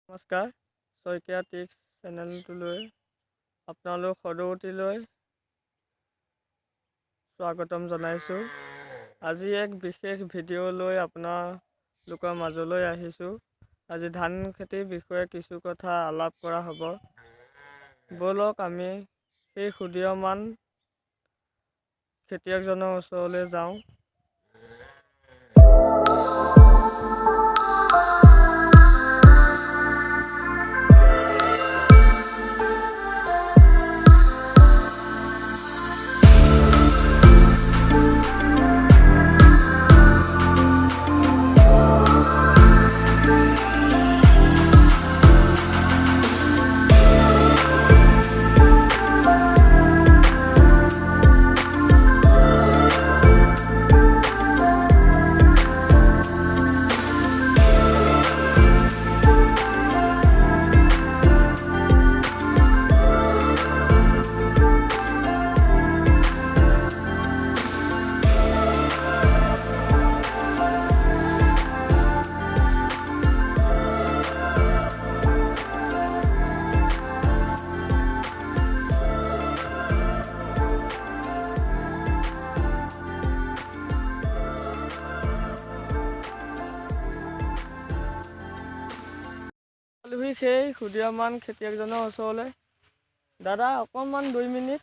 নমস্কাৰ, শইকীয়া টিক্স চেনেলটোলৈ আপোনালোক সদৌতিলৈ স্বাগতম জনাইছোঁ। আজি এক বিশেষ ভিডিঅ' লৈ আপোনালোকৰ মাজলৈ আহিছোঁ। আজি ধান খেতিৰ বিষয়ে কিছু কথা আলাপ কৰা হ'ব। ব'লক আমি সেই সুদীয়মান খেতিয়কজনৰ ওচৰলৈ যাওঁ। সেই সুদীয়মান খেতিয়কজনৰ ওচৰলৈ। দাদা অকণমান 2 মিনিট।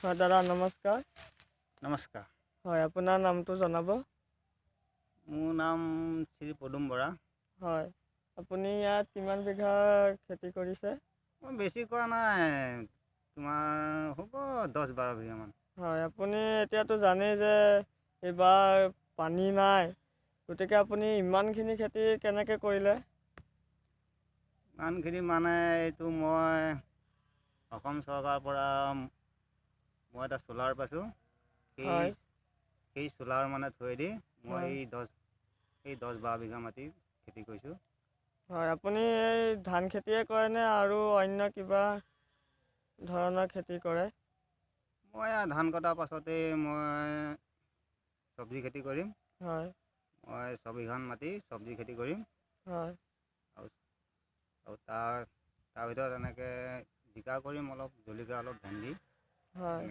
হয় দাদা নমস্কাৰ। নমস্কাৰ। হয় আপোনাৰ নামটো জনাব। মোৰ নাম শ্ৰী পদুম বৰা। হয় আপুনি ইয়াত কিমান বিঘা খেতি কৰিছে? মই বেছি কৰা নাই, তোমাৰ হ'ব 10-12 বিঘামান। হয় আপুনি এতিয়াতো জানেই যে এইবাৰ পানী নাই, গতিকে আপুনি ইমানখিনি খেতি কেনেকৈ কৰিলে? ইমানখিনি মানে এইটো মই অসম চৰকাৰৰ পৰা মই এটা চ'লাৰ পাইছোঁ। সেই চ'লাৰ মানে থৈ দি মই এই 10-12 বিঘা মাটি খেতি কৰিছোঁ। হয় আপুনি এই ধান খেতিয়ে কৰেনে আৰু অন্য কিবা ধৰণৰ খেতি কৰে? মই ধান কটাৰ পাছতেই মই চব্জি খেতি কৰিম। হয় মই 6 বিঘামান মাটি চব্জি খেতি কৰিম। হয় আৰু তাৰ ভিতৰত এনেকৈ জিকা কৰিম, অলপ জলকীয়া, অলপ ভেন্দি। হয়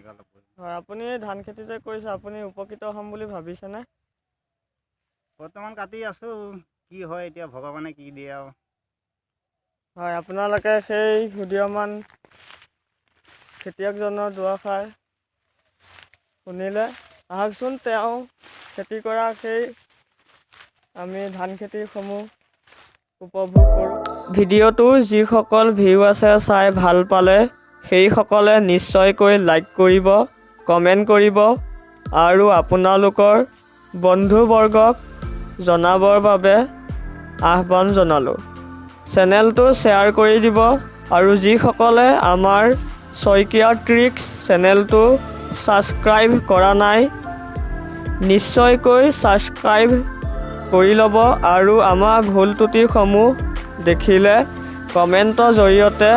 হয় আপুনি ধান খেতি যে কৰিছে আপুনি উপকৃত হ'ম বুলি ভাবিছেনে? বৰ্তমান কাটি আছোঁ, কি হয় এতিয়া ভগৱানে কি দিয়ে আৰু। হয় আপোনালোকে সেই সুদীয়মান খেতিয়কজনৰ দুআষাৰ শুনিলে। আহকচোন তেওঁ খেতি কৰা সেই আমি ধান খেতিসমূহ উপভোগ কৰোঁ। ভিডিঅ'টোৰ যিসকল ভিউ আছে চাই ভাল পালে সেইসকলে নিশ্চয়কৈ লাইক কৰিব, কমেণ্ট কৰিব আৰু আপোনালোকৰ বন্ধুবৰ্গক জনাবৰ বাবে আহ্বান জনালোঁ। চেনেলটো শ্বেয়াৰ কৰি দিব আৰু যিসকলে আমাৰ শইকীয়া টিক্স চেনেলটো ছাবস্ক্ৰাইব কৰা নাই নিশ্চয়কৈ ছাবস্ক্ৰাইব কৰি ল'ব আৰু আমাৰ ভুল ত্ৰুটিসমূহ দেখিলে কমেণ্টৰ জৰিয়তে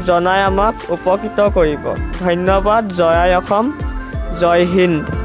জনাই আমাক উপকৃত কৰিব। ধন্যবাদ। জয় আই অসম, জয় হিন্দ।